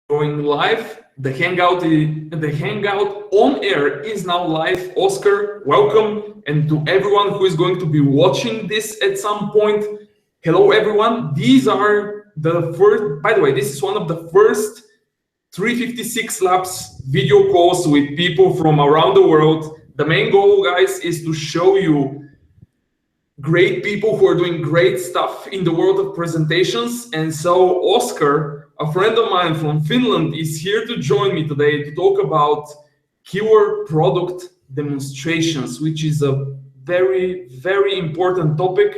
going live. The hangout on air is now live. Oscar, welcome, and to everyone who is going to be watching this at some point. Hello, everyone. These are the first. By the way, this is one of the first 356 Labs video calls with people from around the world. The main goal, guys, is to show you great people who are doing great stuff in the world of presentations. And so Oscar, a friend of mine from Finland, is here to join me today to talk about keyword product demonstrations, which is a very, very important topic.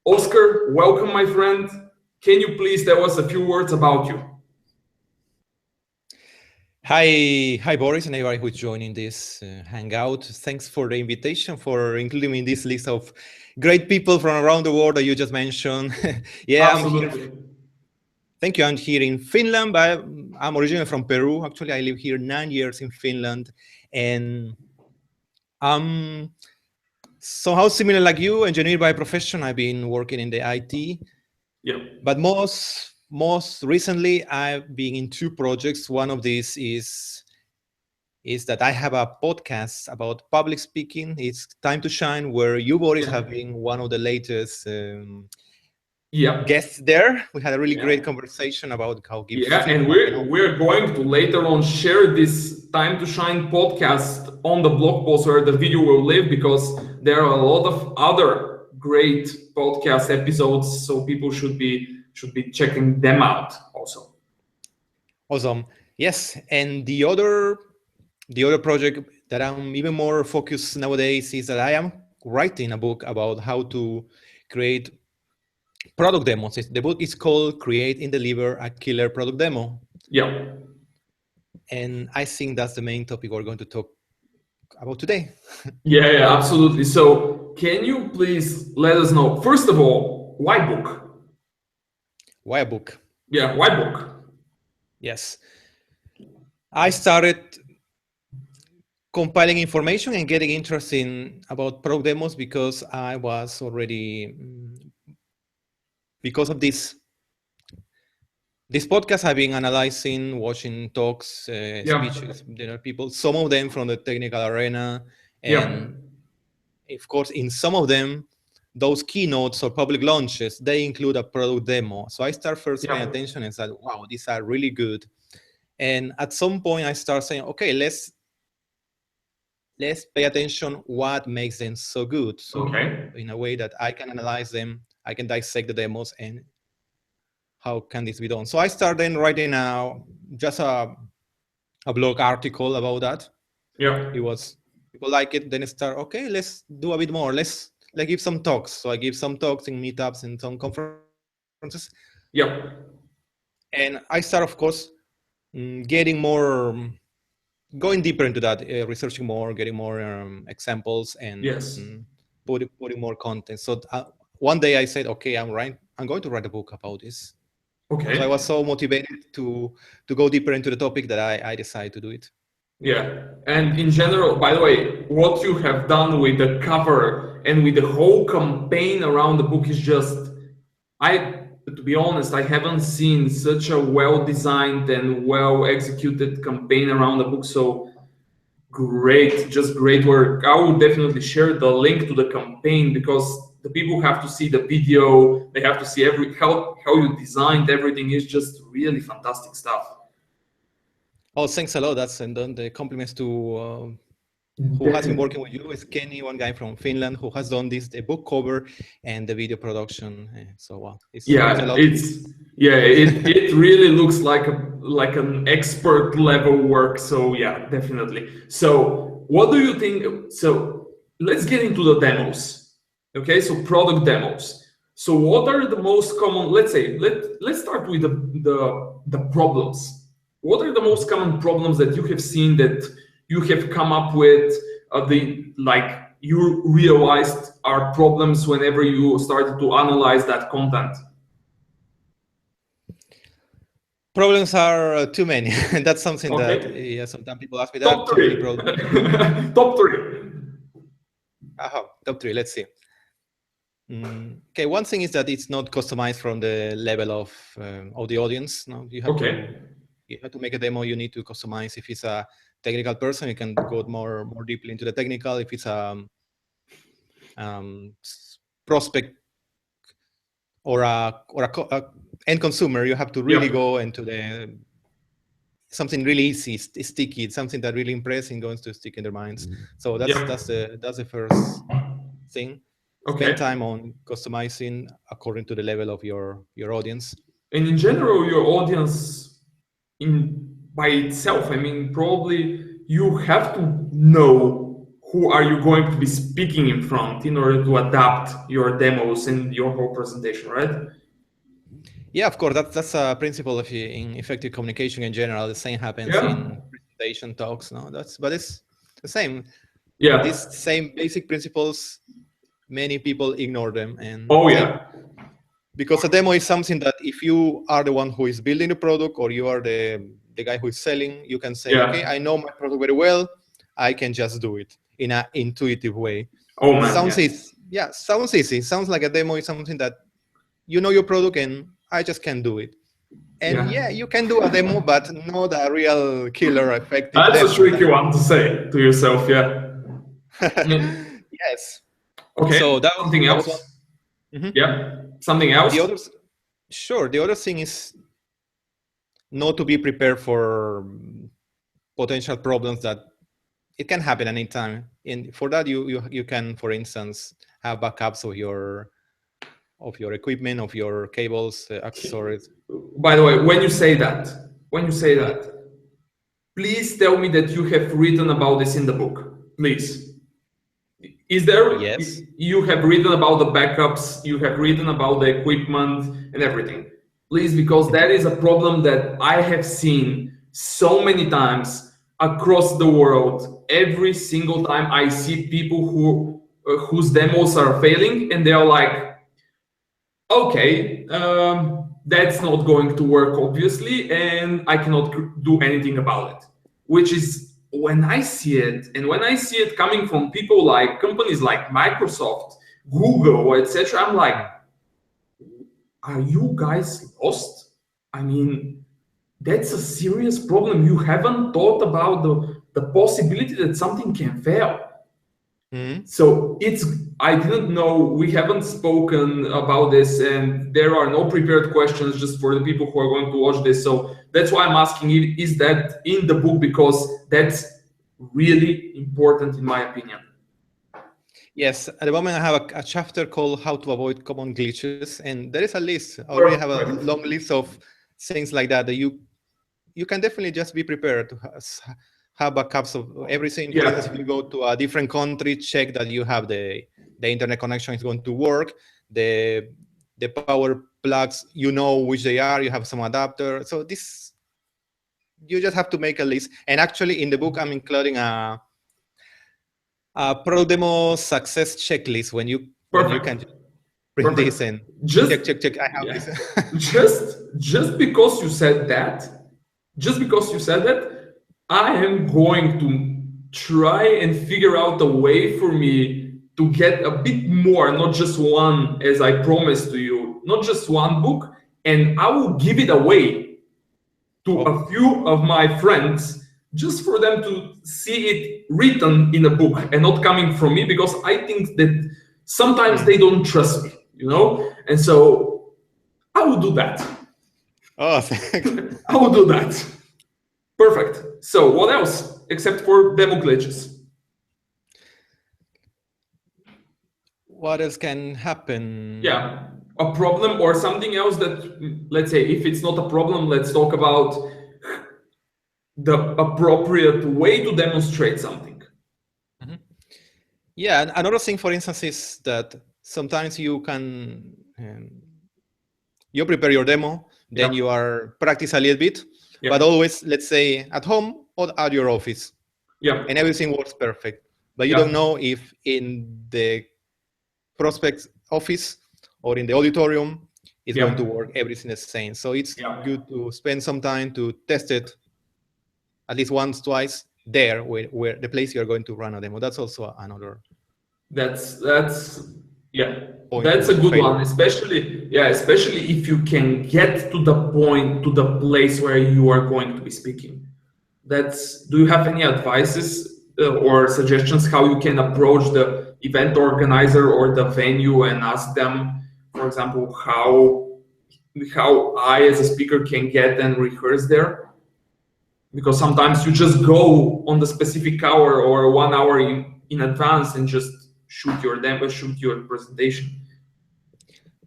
Oscar, welcome, my friend. Can you please tell us a few words about you? Hi, Boris, and everybody who's joining this hangout. Thanks for the invitation, for including me in this list of great people from around the world that you just mentioned. Yeah, Absolutely. I'm here. Thank you. I'm here in Finland, but I'm originally from Peru. Actually, I live here 9 years in Finland, and I'm somehow similar like you, engineer by profession. I've been working in the IT. Yeah. But most recently, I've been in two projects. One of these is that I have a podcast about public speaking. It's Time to Shine, where you, Boris, have been one of the latest guests there. We had a really great conversation about how give feedback. And we're going to later on share this Time to Shine podcast on the blog post where the video will live, because there are a lot of other great podcast episodes, so people should be checking them out also. Awesome. Yes, and the other project that I'm even more focused nowadays is that I am writing a book about how to create product demos. The book is called Create and Deliver a Killer Product Demo. Yeah. And I think that's the main topic we're going to talk about today. Yeah, absolutely. So can you please let us know, first of all, why book? Why a book? Yeah, why book? Yes. I started compiling information and getting interested about product demos because I was already, because of this podcast, I've been analyzing, watching talks, speeches, people, some of them from the technical arena. And of course, in some of them, those keynotes or public launches, they include a product demo. So I start first paying attention and said, wow, these are really good. And at some point I start saying, okay, let's pay attention what makes them so good. So in a way that I can analyze them, I can dissect the demos and how can this be done. So I started then writing just a blog article about that. Yeah. It was, people like it, then I start, okay, let's do a bit more. Let's give some talks. So I give some talks in meetups and some conferences. Yeah. And I start, of course, getting more, going deeper into that, researching more, getting more examples, and putting more content. So one day I said, okay, I'm going to write a book about this. Okay. So I was so motivated to go deeper into the topic that I decided to do it. Yeah, and in general, by the way, what you have done with the cover and with the whole campaign around the book is just, to be honest, I haven't seen such a well-designed and well-executed campaign around the book. So great, just great work. I will definitely share the link to the campaign, because the people have to see the video. They have to see how you designed everything. Is just really fantastic stuff. Oh, thanks a lot. That's and then the compliments to who has been working with you is Kenny, one guy from Finland who has done the book cover and the video production. So wow, it really looks like an expert level work. So yeah, definitely. So what do you think? So let's get into the demos. Okay, so product demos. So what are the most common? Let's start with the problems. What are the most common problems that you have seen, that you have come up with, you realized are problems whenever you started to analyze that content? Problems are too many. That's something that sometimes people ask me that. Top three. Top three. Top three. Let's see. Okay, one thing is that it's not customized from the level of the audience. No, you have you have to make a demo, you need to customize. If it's a technical person, you can go more deeply into the technical. If it's a prospect or a end consumer, you have to really go into the something really easy, sticky, something that really impresses and going to stick in their minds. So that's the first thing. Spend time on customizing according to the level of your audience. And in general, your audience by itself, I mean, probably you have to know who are you going to be speaking in front in order to adapt your demos and your whole presentation, right? Yeah, of course. That's a principle in effective communication in general. The same happens in presentation talks. No, but it's the same. Yeah. These same basic principles, many people ignore them. And because a demo is something that if you are the one who is building the product or you are the guy who is selling, you can say, okay, I know my product very well. I can just do it in an intuitive way. Oh man, sounds easy. Yeah, sounds easy. Sounds like a demo is something that you know your product and I just can do it. And you can do a demo, but not a real killer effective That's demo. A tricky one to say to yourself, Yes. Okay, so that something else. Yeah, something else. The other thing is not to be prepared for potential problems that it can happen anytime. And for that, you can, for instance, have backups of your equipment, of your cables, accessories. By the way, when you say that, please tell me that you have written about this in the book, please. Is there? Yes. You have written about the backups, you have written about the equipment and everything. Please, because that is a problem that I have seen so many times across the world. Every single time I see people whose demos are failing and they are like, okay, that's not going to work, obviously, and I cannot do anything about it. Which is, when I see it, and when I see it coming from people like companies like Microsoft, Google, etc., I'm like, are you guys lost? I mean, that's a serious problem. You haven't thought about the possibility that something can fail. So I didn't know, we haven't spoken about this, and there are no prepared questions just for the people who are going to watch this. So that's why I'm asking, is that in the book? Because that's really important in my opinion. Yes, at the moment I have a chapter called How to Avoid Common Glitches, and there is a list. I already have a long list of things like that you can definitely just be prepared to have backups of everything. For instance, if you go to a different country, check that you have the internet connection is going to work. The power plugs, you know which they are. You have some adapter. So this, you just have to make a list. And actually, in the book, I'm including a pro demo success checklist when you can print this and check. I have this. just because you said that. I am going to try and figure out a way for me to get a bit more, not just one, as I promised to you, not just one book, and I will give it away to a few of my friends just for them to see it written in a book and not coming from me, because I think that sometimes they don't trust me, and so I will do that. Oh, thanks. I will do that. Perfect. So what else except for demo glitches? What else can happen? Yeah, a problem or something else that, let's say, if it's not a problem, let's talk about the appropriate way to demonstrate something. Yeah, another thing, for instance, is that sometimes you can you prepare your demo, then you are practice a little bit, but always, let's say, at home or at your office. And everything works perfect. But you don't know if in the prospect's office or in the auditorium it's going to work, everything is the same. So it's good to spend some time to test it at least once, twice there where the place you're going to run a demo. That's also another. That's Yeah, point that's a to good failure. one, especially if you can get to the point, to the place where you are going to be speaking. Do you have any advices or suggestions how you can approach the event organizer or the venue and ask them, for example, how I as a speaker can get and rehearse there? Because sometimes you just go on the specific hour or 1 hour in advance and just shoot your demo, shoot your presentation.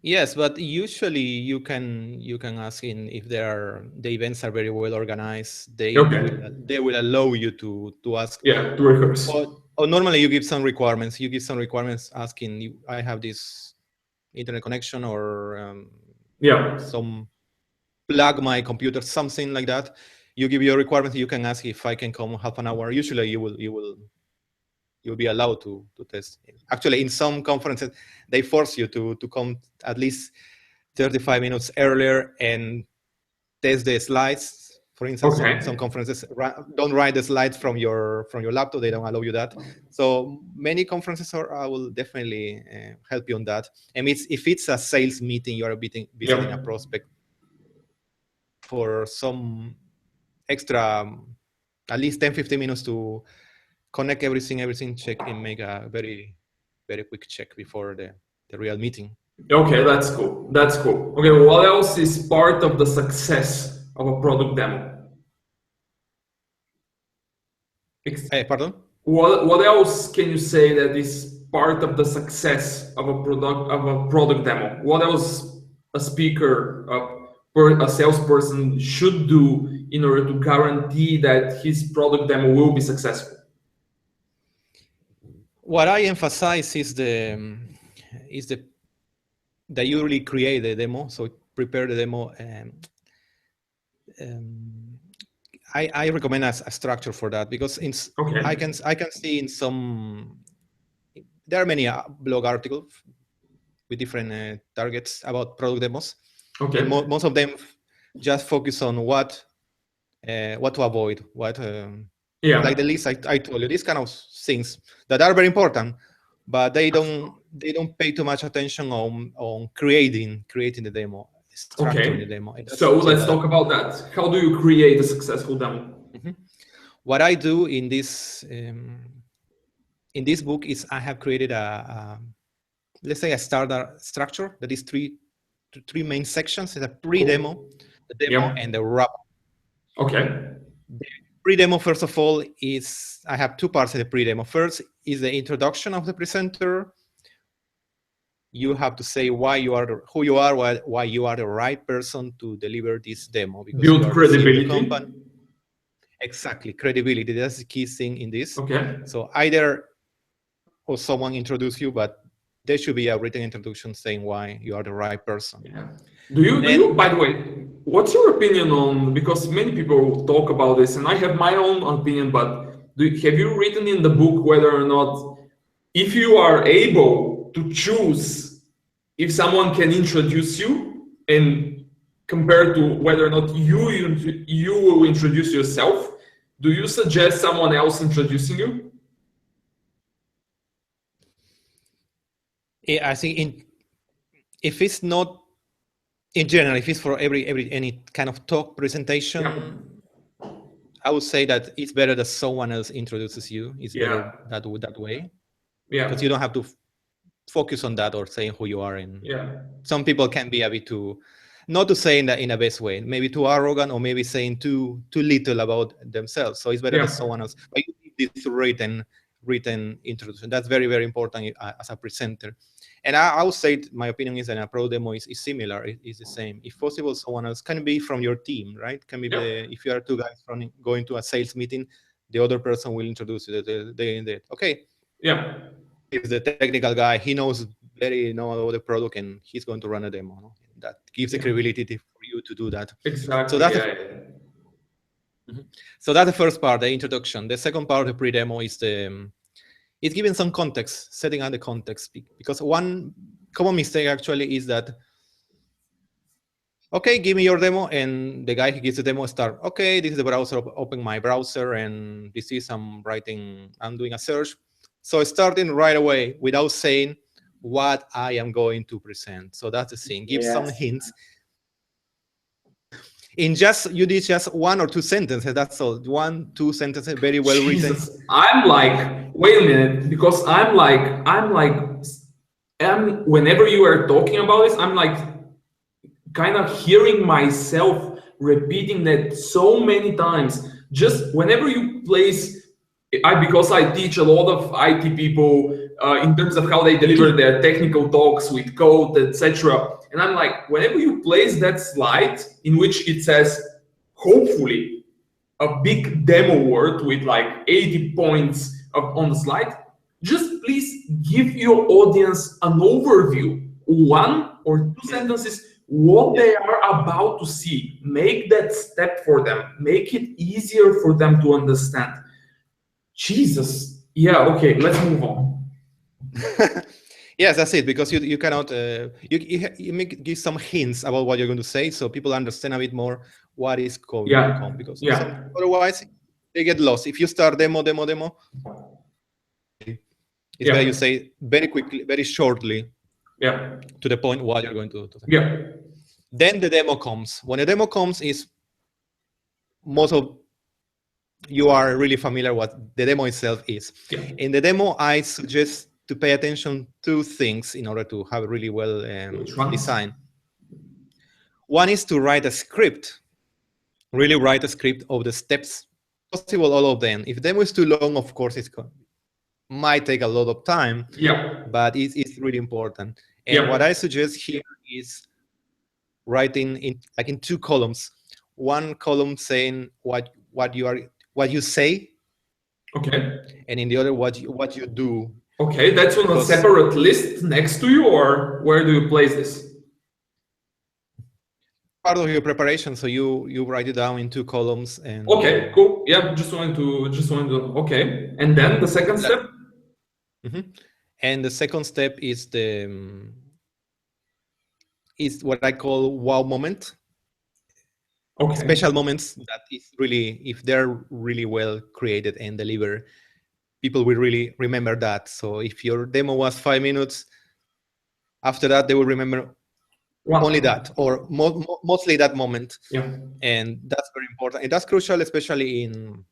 Yes, but usually you can ask in if the events are very well organized. They will allow you to ask. Yeah, to rehearse. Or normally you give some requirements. You give some requirements asking, I have this internet connection or some plug my computer, something like that. You give your requirements. You can ask if I can come half an hour. Usually you'll be allowed to test. Actually, in some conferences, they force you to come at least 35 minutes earlier and test the slides. For instance, some conferences don't write the slides from your laptop. They don't allow you that. So many conferences I will definitely help you on that. And if it's a sales meeting, you are visiting a prospect for some extra, at least 10-15 minutes to connect everything, check and make a very, very quick check before the real meeting. Okay, that's cool. That's cool. Okay, what else is part of the success of a product demo? Pardon? What else can you say that is part of the success of a product demo? What else a speaker, a salesperson should do in order to guarantee that his product demo will be successful? What I emphasize is that you really create the demo, so prepare the demo. I recommend a structure for that because I can see in some, there are many blog articles with different targets about product demos. Okay. And most of them just focus on what to avoid, like the list I told you, these kind of things that are very important, but they don't pay too much attention on creating the demo, structuring the demo. So let's talk about that. How do you create a successful demo? What I do in this book is I have created let's say a starter structure that is three main sections. It's a pre-demo, the demo, and the wrap. Okay. The pre-demo, first of all, is I have two parts in the pre-demo. First is the introduction of the presenter. You have to say why you are who you are, why you are the right person to deliver this demo. Because build credibility. Exactly, credibility. That's the key thing in this. Okay. So either or someone introduce you, but there should be a written introduction saying why you are the right person. Yeah. Do you, by the way, what's your opinion on, because many people talk about this and I have my own opinion, but have you written in the book whether or not, if you are able to choose if someone can introduce you and compared to whether or not you will introduce yourself, do you suggest someone else introducing you? I think if it's not in general, if it's for any kind of talk presentation, I would say that it's better that someone else introduces you. It's better that way. Because you don't have to focus on that or saying who you are. And some people can be a bit too, not to say in a best way, maybe too arrogant or maybe saying too little about themselves. So it's better that someone else. But you need this written introduction. That's very, very important as a presenter. And I would say my opinion is that a pro demo is similar. It's the same. If possible, someone else can be from your team, right? Can be if you are two guys going to a sales meeting, the other person will introduce you. Okay. Yeah. He's the technical guy. He knows about the product, and he's going to run a demo. No? That gives the credibility for you to do that. Exactly. So that's so that's the first part, the introduction. The second part of the pre-demo is it's giving some context, setting out the context. Because one common mistake actually is that, okay, give me your demo, and the guy who gives the demo start, okay, this is the browser, open my browser, and this is I'm doing a search. So starting right away without saying what I am going to present. So that's the thing. Give some hints. You did just 1 or 2 sentences. That's all. 1, 2 sentences, very well written. I'm like, wait a minute, because whenever you are talking about this, I'm like kind of hearing myself repeating that so many times. Just whenever you place, because I teach a lot of IT people in terms of how they deliver their technical talks with code, etc. And I'm like, whenever you place that slide in which it says, hopefully, a big demo word with like 80 points on the slide, just please give your audience an overview, 1 or 2 sentences, what they are about to see. Make that step for them. Make it easier for them to understand. Jesus. Yeah, okay, let's move on. Yes, that's it, because you cannot, you give some hints about what you're going to say, so people understand a bit more what is going to come, because otherwise they get lost. If you start demo, it's better you say very quickly, very shortly, to the point what you're going to say. Then the demo comes. When the demo comes, is most of you are really familiar what the demo itself is. In the demo, I suggest to pay attention to things in order to have really well designed. One is to write a script, really write a script of the steps, possible all of them. If the demo is too long, of course, it might take a lot of time, but it's really important. And what I suggest here is writing in 2 columns. 1 column saying what you say, and in the other what you do. Okay, that's on a separate list next to you, or where do you place this? Part of your preparation, so you write it down in 2 columns. And okay, cool. Yeah, just wanted to. Okay, and then the second step. And the second step is what I call wow moment. Special moments that is really, if they're really well created and delivered, people will really remember that. So if your demo was 5 minutes, after that they will remember only that, or mostly that moment. And that's very important, and that's crucial, especially in,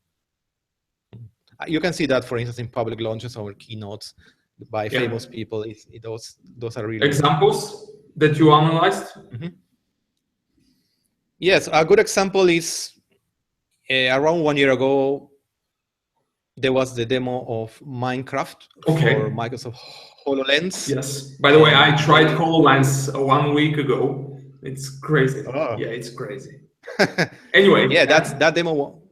you can see that, for instance, in public launches or keynotes by famous people. Those are really examples that you analyzed. Yes, a good example is around 1 year ago, there was the demo of Minecraft for Microsoft HoloLens. Yes. By the way, I tried HoloLens 1 week ago. It's crazy. Yeah, it's crazy. Anyway. That demo.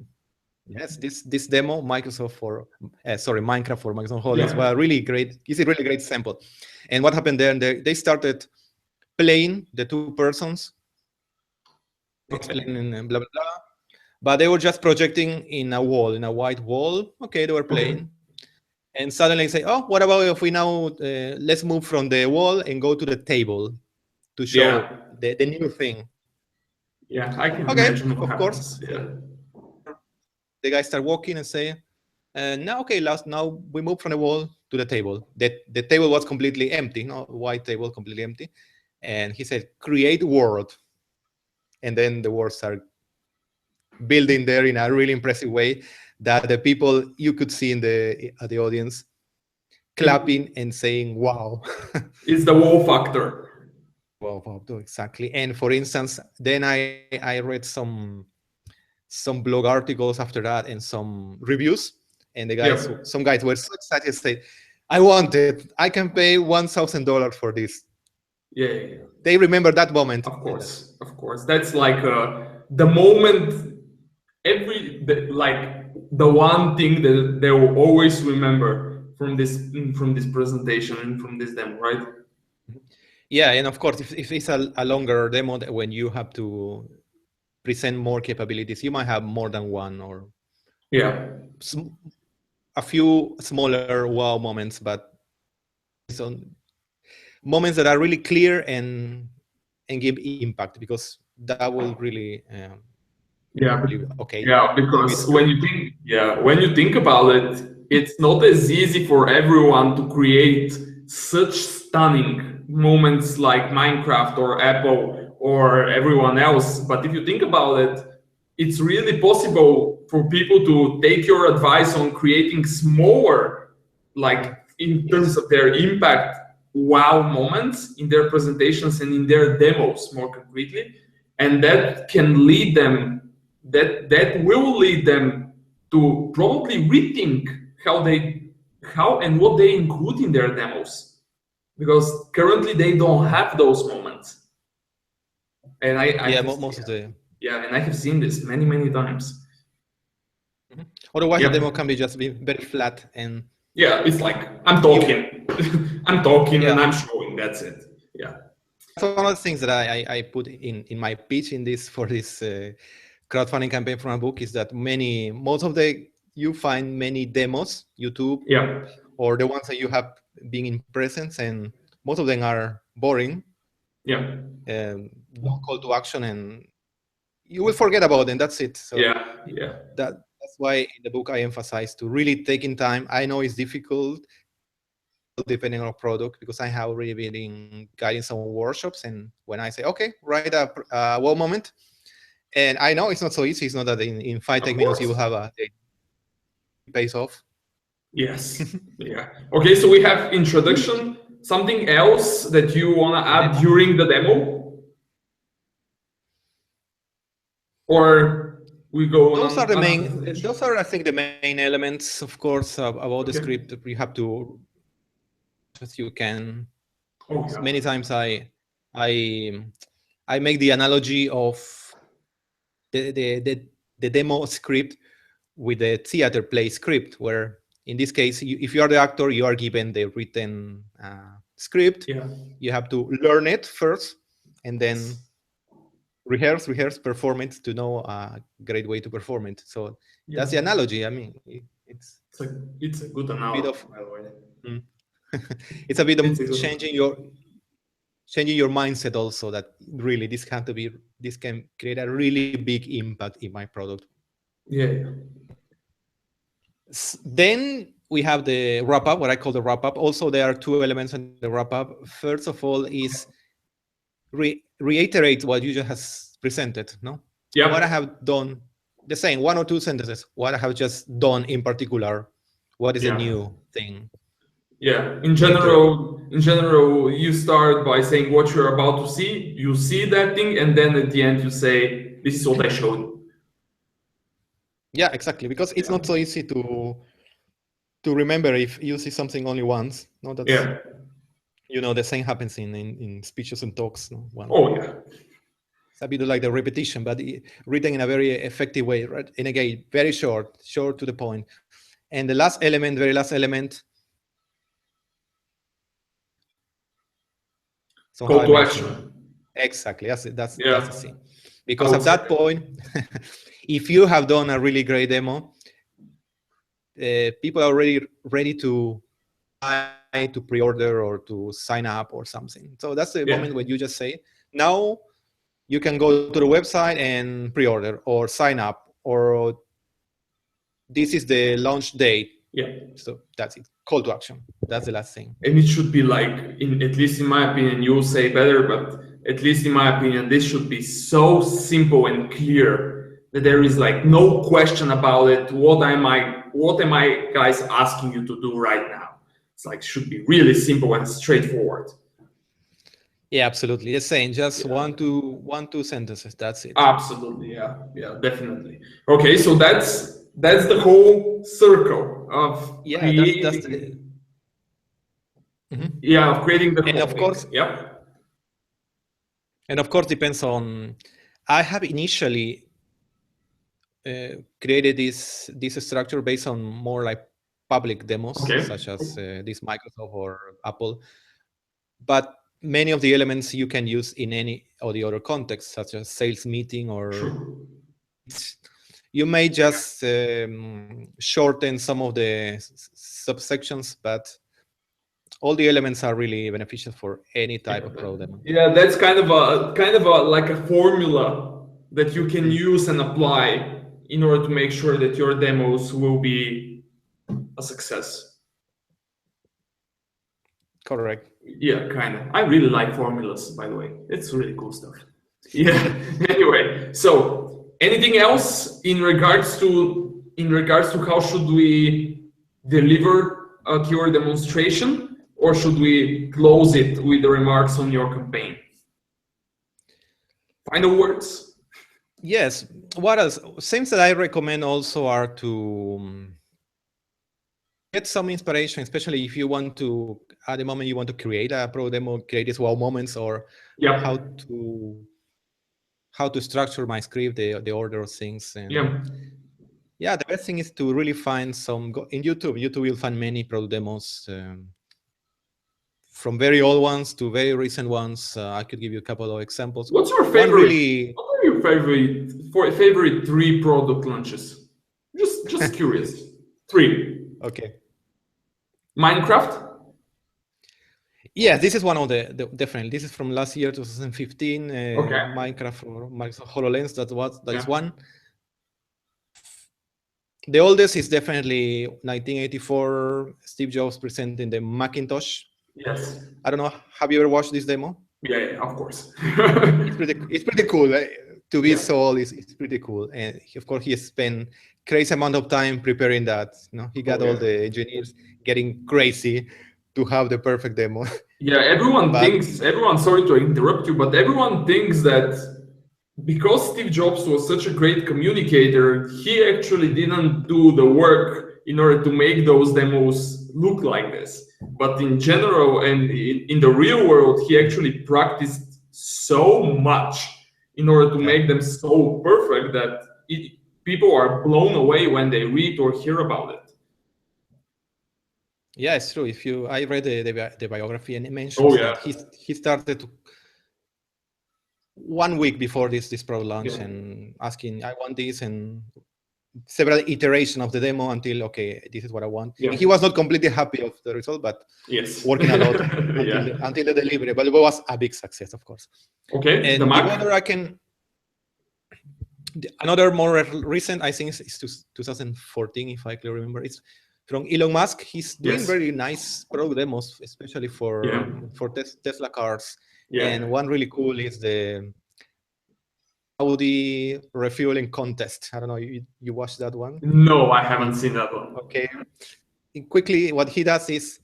Yes, this demo, Minecraft for Microsoft HoloLens, was really great. It's a really great sample. And what happened there? They started playing the 2 persons. Explaining blah blah blah, but they were just projecting in a white wall. Okay, they were playing, and suddenly say, "Oh, what about if we now let's move from the wall and go to the table to show the new thing?" Yeah, I can imagine. Of course. The guys start walking and say, "Now, okay, now we move from the wall to the table." The table was completely empty, white table, completely empty, and he said, "Create world." And then the words are building there in a really impressive way that the people you could see in the audience clapping and saying, "Wow!" It's the wow factor. Wow factor, exactly. And for instance, then I read some blog articles after that and some reviews, and some guys were so excited to say, "I want it. I can pay $1,000 for this." Yeah. They remember that moment. Of course. That's like the moment, the one thing that they will always remember from this presentation and from this demo, right? Yeah, and of course, if it's a longer demo, when you have to present more capabilities, you might have more than one, or a few smaller wow moments, but moments that are really clear and give impact, because that will really because when you think about it, it's not as easy for everyone to create such stunning moments like Minecraft or Apple or everyone else. But if you think about it, it's really possible for people to take your advice on creating smaller, like in terms of their impact, wow moments in their presentations and in their demos more concretely. And that can lead them, that will lead them to probably rethink how and what they include in their demos, because currently they don't have those moments. And most of the and I have seen this many times. Otherwise, the demo can be just be very flat and it's like I'm talking, I'm talking, and I'm showing. That's it. Yeah. So one of the things that I put in my pitch for this crowdfunding campaign for my book is that you find many demos, YouTube, or the ones that you have been in presence, and most of them are boring. No call to action, and you will forget about them. That's it. So that's why in the book I emphasize to really taking time. I know it's difficult depending on a product, because I have already been guiding some workshops, and when I say, okay, write a wow moment, and I know it's not so easy. It's not that in 5-10 minutes you will have it pays off. Yes. Okay, so we have introduction. Something else that you want to add during the demo? Or we go those are the main, those are, I think, the main elements, of course, about the script. You have to, as you can. Many times I make the analogy of the demo script with the theater play script, where in this case, if you are the actor, you are given the written script. You have to learn it first, and then rehearse, perform it to know a great way to perform it. So that's the analogy. I mean, it's a good analogy, by the way. It's a bit of changing your mindset also, that really this can create a really big impact in my product. Then we have the wrap up, what I call the wrap up. Also, there are two elements in the wrap up. First of all is reiterate what you just has presented, no? What I have done, the same 1 or 2 sentences, what I have just done in particular, what is a new thing. In general, you start by saying what you're about to see. You see that thing, and then at the end you say, "This is what I showed." Yeah, exactly. Because it's not so easy to remember if you see something only once. No, that's the same happens in speeches and talks. No? It's a bit like the repetition, but written in a very effective way, right? And again, very short to the point. And the last element, very last element. So call to action. Exactly. That's the thing. Because at that point, if you have done a really great demo, people are already ready to buy, to pre-order, or to sign up or something. So that's the moment when you just say, now you can go to the website and pre-order or sign up, or this is the launch date. So that's it. Call to action. That's the last thing. And it should be like, at least in my opinion, you'll say better, but at least in my opinion, this should be so simple and clear that there is like no question about it. What am I guys asking you to do right now? It's like, should be really simple and straightforward. Yeah, absolutely. The same, just one, two sentences. That's it. Absolutely. Yeah, definitely. Okay, so that's the whole circle of creating. Of creating the whole and of course, thing. And of course, depends on. I have initially created this structure based on more like public demos, such as this Microsoft or Apple, but many of the elements you can use in any of the other contexts, such as sales meeting, or you may just shorten some of the subsections, but all the elements are really beneficial for any type of product demo. Yeah, that's kind of a like a formula that you can use and apply in order to make sure that your demos will be a success. Correct. Yeah, kind of. I really like formulas, by the way. It's really cool stuff. Yeah. Anyway, so anything else in regards to how should we deliver at your demonstration, or should we close it with the remarks on your campaign? Final words. Yes. What else? Things that I recommend also are to get some inspiration, especially if you want to, at the moment you want to create a pro demo, create these wow moments, or how to structure my script, the order of things. And yeah, the best thing is to really find some, in YouTube you'll find many product demos, from very old ones to very recent ones. I could give you a couple of examples. What's your favorite? What are your favorite 3 product launches? Just curious. 3. Okay. Minecraft? Yeah, this is one of the definitely. This is from last year, 2015. Minecraft or Microsoft HoloLens. That is one. The oldest is definitely 1984. Steve Jobs presenting the Macintosh. Yes. I don't know. Have you ever watched this demo? Yeah, of course. It's pretty cool. To be so old is pretty cool. And of course, he spent crazy amount of time preparing that. He got all the engineers getting crazy to have the perfect demo. Yeah, everyone thinks. Sorry to interrupt you, but everyone thinks that because Steve Jobs was such a great communicator, he actually didn't do the work in order to make those demos look like this. But in general and in the real world, he actually practiced so much in order to make them so perfect that people are blown away when they read or hear about it. Yeah, it's true. I read the biography, and it mentions that he started 1 week before this product launch and asking, I want this, and several iterations of the demo until, okay, this is what I want. Yeah. He was not completely happy of the result, but working a lot until the delivery. But it was a big success, of course. Okay. And another more recent, I think, is 2014, if I clearly remember. It's from Elon Musk. He's doing very nice product demos, especially for Tesla cars. Yeah. And one really cool is the Audi refueling contest. I don't know, you watched that one? No, I haven't seen that one. Okay. Quickly, what he does is,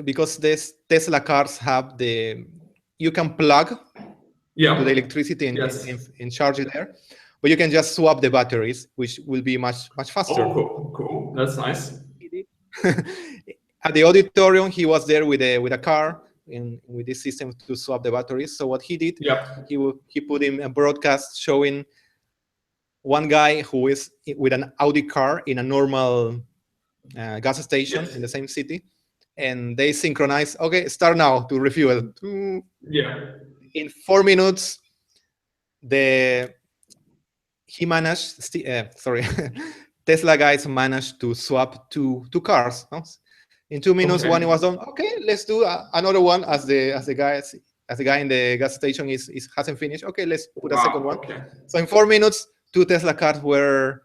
because these Tesla cars have you can plug to the electricity and charge it there, but you can just swap the batteries, which will be much faster. Oh, cool. That's nice. At the auditorium, he was there with a car with this system to swap the batteries. So what he did, he put in a broadcast showing one guy who is with an Audi car in a normal gas station in the same city, and they synchronize. Okay, start now to refuel. Yeah. In 4 minutes, Tesla guys managed to swap two cars. No? In 2 minutes, one was done. Okay, let's do another one as the guy in the gas station hasn't finished. Okay, let's put a second one. Okay. So in 4 minutes, 2 Tesla cars were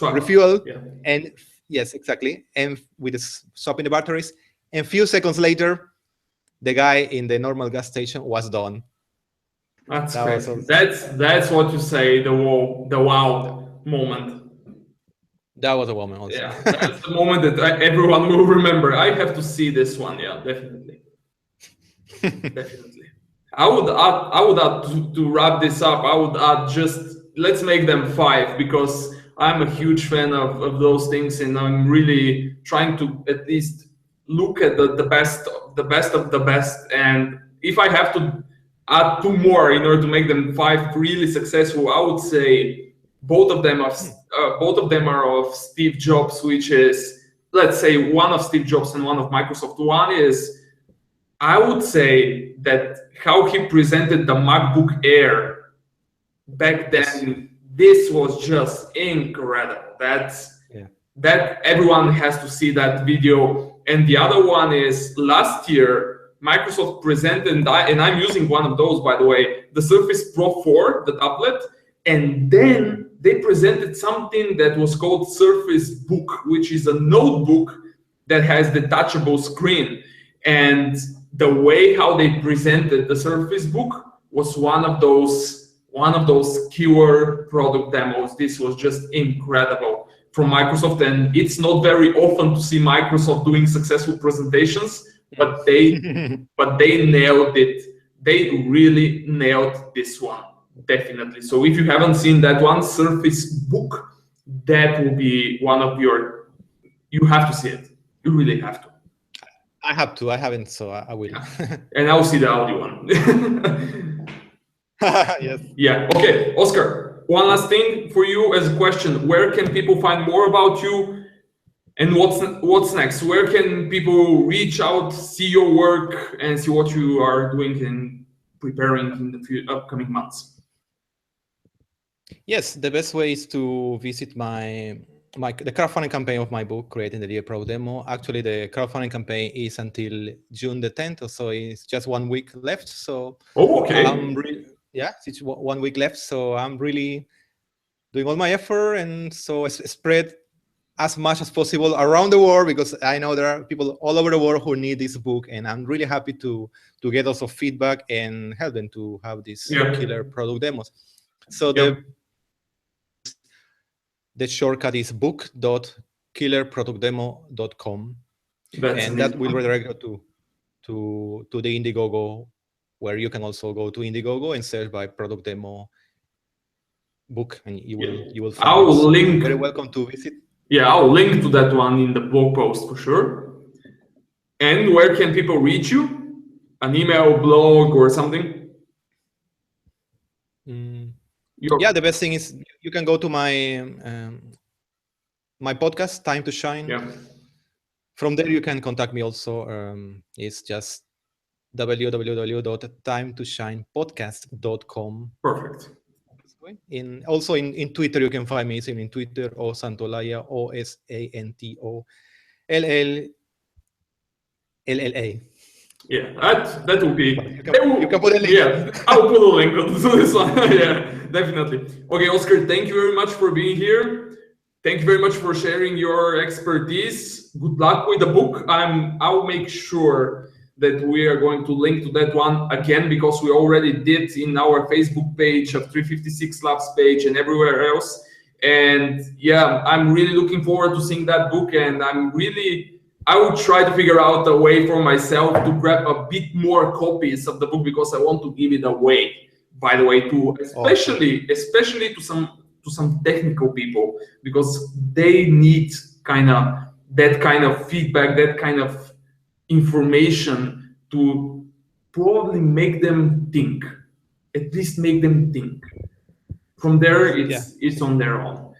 refueled, and yes, exactly, and with swapping the batteries. And a few seconds later, the guy in the normal gas station was done. That's crazy. That's what you say, the wow moment. That was a moment also. Yeah, that's the moment that everyone will remember. I have to see this one. Yeah, definitely. Definitely. I would add to wrap this up. I would add let's make them 5, because I'm a huge fan of those things, and I'm really trying to at least look at the best of the best. And if I have to add 2 more in order to make them 5 really successful, I would say both of them are of Steve Jobs, which is, let's say, one of Steve Jobs and one of Microsoft. One is, I would say that how he presented the MacBook Air back then, this was just incredible. That everyone has to see that video. And the other one is, last year, Microsoft presented, and I'm using one of those, by the way, the Surface Pro 4, the tablet, and then they presented something that was called Surface Book, which is a notebook that has detachable screen. And the way how they presented the Surface Book was one of those keyword product demos. This was just incredible from Microsoft, and it's not very often to see Microsoft doing successful presentations, but they nailed it. They really nailed this one, definitely. So if you haven't seen that one, Surface Book, that will be one of your, you have to see it. You really have to. I have to. I haven't, so I will. And I'll see the audio one. Yes. Yeah. Okay, Oscar, one last thing for you as a question. Where can people find more about you? And what's next? Where can people reach out, see your work, and see what you are doing and preparing in the upcoming months? Yes, the best way is to visit the crowdfunding campaign of my book, Creating the DA Pro Demo. Actually, the crowdfunding campaign is until June the 10th, so it's just 1 week left. So, okay. It's 1 week left. So I'm really doing all my effort, and so spread as much as possible around the world, because I know there are people all over the world who need this book, and I'm really happy to get also feedback and help them to have these killer product demos. So the shortcut is book.killerproductdemo.com, and that will redirect you to the Indiegogo, where you can also go to Indiegogo and search by product demo book, and you will find. I'll link. Very welcome to visit. Yeah, I'll link to that one in the blog post for sure. And where can people reach you? An email, blog, or something? Yeah, the best thing is you can go to my my podcast, Time to Shine. Yeah. From there, you can contact me also. It's just www.timetoshinepodcast.com. Perfect. Also in Twitter, you can find me in Twitter, or Santolalla, OSANTOLLA. Yeah, that will be. You can put a link. Yeah, I'll put a link on this one. Yeah, definitely. Okay, Oscar, thank you very much for being here. Thank you very much for sharing your expertise. Good luck with the book. I'll make sure that we are going to link to that one again, because we already did in our Facebook page, of 356 Labs page, and everywhere else. And yeah, I'm really looking forward to seeing that book, and I will try to figure out a way for myself to grab a bit more copies of the book, because I want to give it away, by the way, especially to some technical people, because they need that kind of feedback, that kind of information to probably make them think, at least make them think. From there, it's on their own.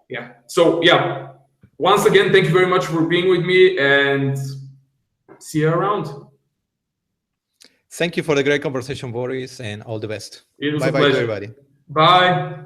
Yeah. So yeah, once again, thank you very much for being with me, and see you around. Thank you for the great conversation, Boris, and all the best. It was bye a pleasure. To everybody. Bye.